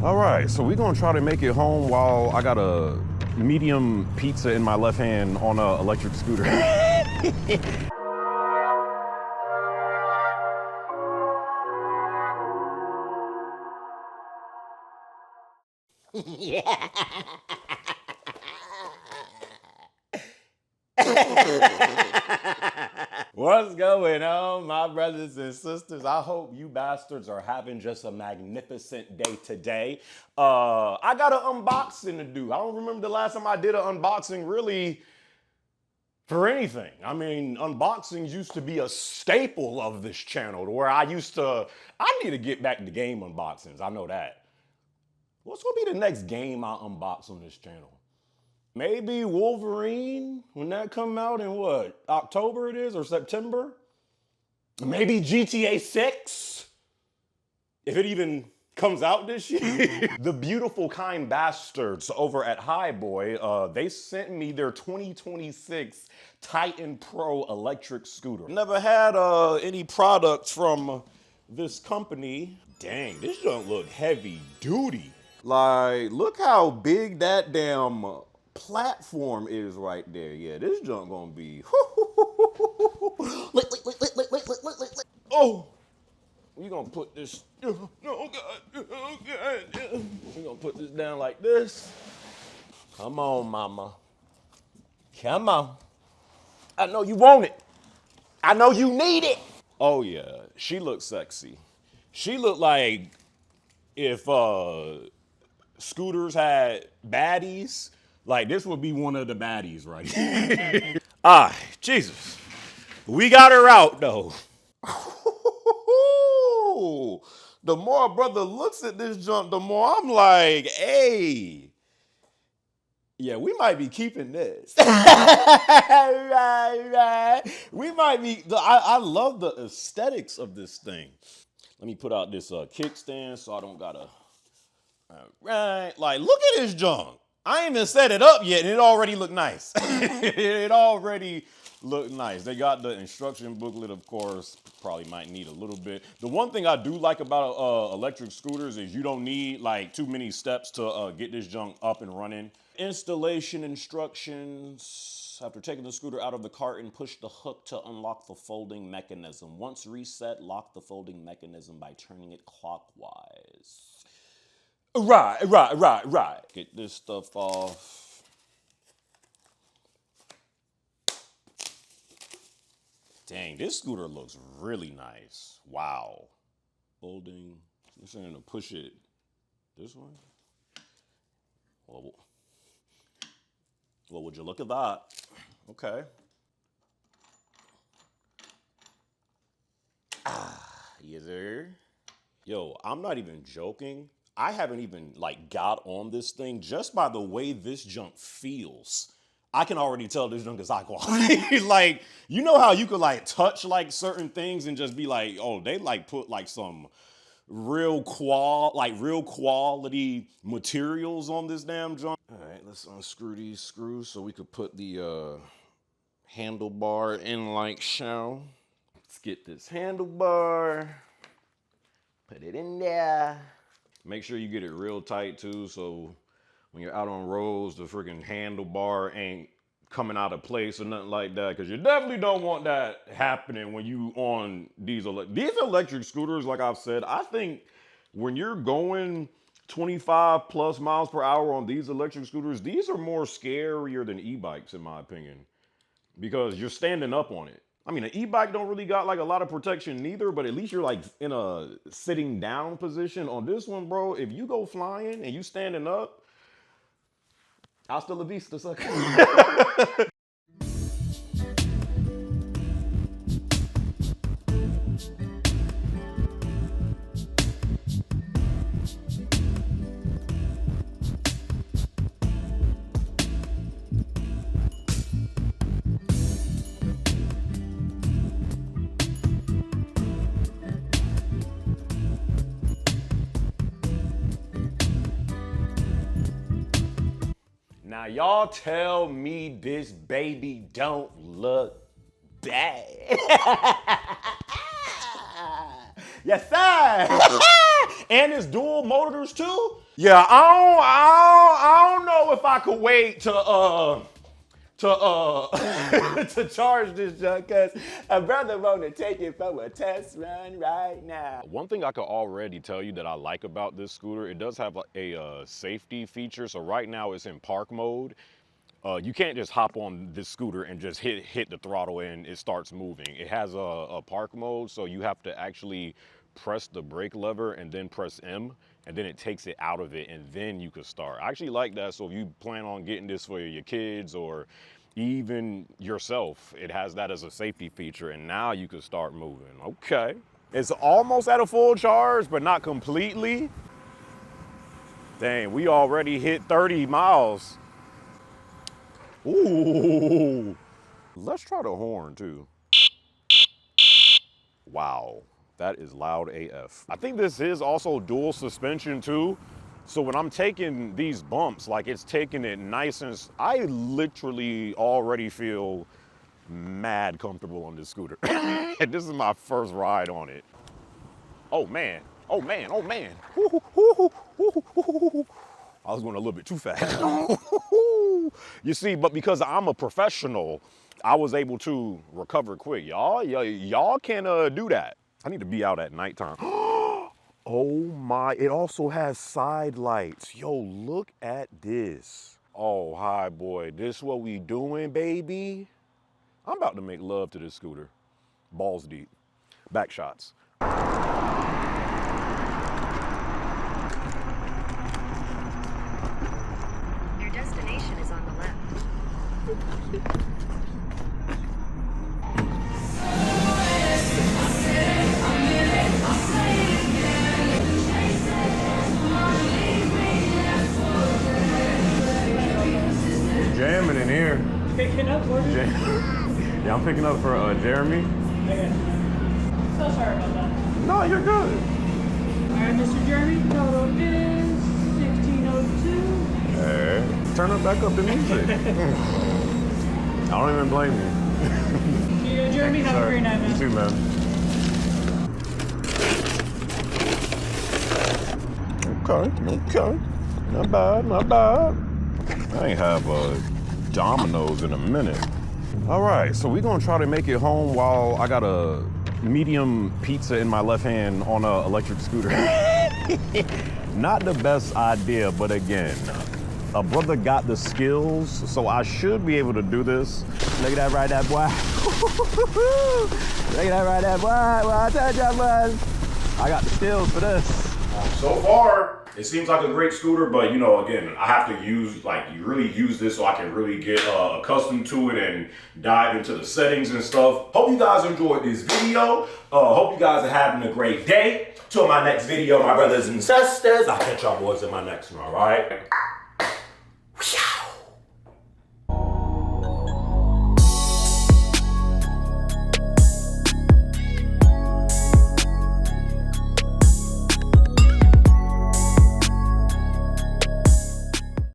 All right, so we're gonna try to make it home while I got a medium pizza in my left hand on an electric scooter. What's going on, my brothers and sisters? I hope you bastards are having just a magnificent day today. I got an unboxing to do. I don't remember the last time I did an unboxing really for anything. I mean, unboxings used to be a staple of this channel to where I need to get back to game unboxings. I know that. What's gonna be the next game I unbox on this channel? Maybe Wolverine, when that come out in what, October it is, or September? Maybe GTA 6, if it even comes out this year. The beautiful kind bastards over at Hiboy, they sent me their 2026 Titan Pro electric scooter. Never had any products from this company. Dang, this don't look heavy duty. Like, look how big that damn platform is right there. Yeah, this junk gonna be. Oh, we gonna put this. Oh God, oh God. We gonna put this down like this. Come on, mama. Come on. I know you want it. I know you need it. Oh yeah, she looks sexy. She looked like if scooters had baddies. Like, this would be one of the baddies right here. Jesus. We got her out, though. The more a brother looks at this junk, the more I'm like, hey, yeah, we might be keeping this. right. We might be, I love the aesthetics of this thing. Let me put out this kickstand so I don't gotta, all right. Like, look at this junk. I ain't even set it up yet, and it already looked nice. It already looked nice. They got the instruction booklet, of course. Probably might need a little bit. The one thing I do like about electric scooters is you don't need like too many steps to get this junk up and running. Installation instructions. After taking the scooter out of the carton, push the hook to unlock the folding mechanism. Once reset, lock the folding mechanism by turning it clockwise. Right. Get this stuff off. Dang, this scooter looks really nice. Wow. Folding. I'm saying to push it this way. Well, would you look at that? Okay. Yes, sir. Yo, I'm not even joking. I haven't even like got on this thing just by the way this junk feels. I can already tell this junk is high quality. Like, you know how you could like touch like certain things and just be like, oh, they like put like some real quality materials on this damn junk. All right, let's unscrew these screws so we could put the handlebar in like so. Let's get this handlebar, put it in there. Make sure you get it real tight too, so when you're out on roads, the freaking handlebar ain't coming out of place or nothing like that, because you definitely don't want that happening when you on these electric scooters. Like I've said, I think when you're going 25 plus miles per hour on these electric scooters, these are more scarier than e-bikes in my opinion, because you're standing up on it. I mean, an e-bike don't really got like a lot of protection neither, but at least you're like in a sitting down position. On this one, bro, if you go flying and you standing up, hasta la vista, sucker. Now y'all tell me this baby don't look bad. Yes, sir. And it's dual motors too. Yeah, I don't know if I could wait to charge this junk because a brother want to take it for a test run right now. One thing I could already tell you that I like about this scooter, it does have a safety feature. So right now it's in park mode. You can't just hop on this scooter and just hit the throttle and it starts moving. It has a park mode, so you have to actually press the brake lever and then press M, and then it takes it out of it, and then you can start. I actually like that, so if you plan on getting this for your kids or even yourself, it has that as a safety feature, and now you can start moving. Okay. It's almost at a full charge, but not completely. Dang, we already hit 30 miles. Ooh. Let's try the horn too. Wow, that is loud AF. I think this is also dual suspension too. So when I'm taking these bumps, like it's taking it nice and, I literally already feel mad comfortable on this scooter. And this is my first ride on it. Oh man, oh man, oh man. I was going a little bit too fast. You see, but because I'm a professional, I was able to recover quick. Y'all can do that. I need to be out at nighttime. Oh my, it also has side lights. Yo, look at this. Oh, hi boy, this what we doing, baby? I'm about to make love to this scooter. Balls deep. Back shots. Your destination is on the left. Jamming in here. Picking up orders? Yeah, I'm picking up for Jeremy. Okay. So sorry about that. No, you're good. Alright, Mr. Jeremy, total is 1602. Hey, turn it back up the music. I don't even blame you. Here you go, Jeremy. Have a great night, man. You too, man. Okay. Not bad, not bad. I ain't have Dominoes in a minute. All right, so we're gonna try to make it home while I got a medium pizza in my left hand on an electric scooter. Not the best idea, but again, a brother got the skills, so I should be able to do this. Look at that right there, boy. Look at that right there, boy. Well, I told y'all, boys, I got the skills for this. So far, it seems like a great scooter, but you know, again, I have to really use this so I can really get accustomed to it and dive into the settings and stuff. Hope you guys enjoyed this video. Hope you guys are having a great day. Till my next video, my brothers and sisters. I'll catch y'all boys in my next one, all right?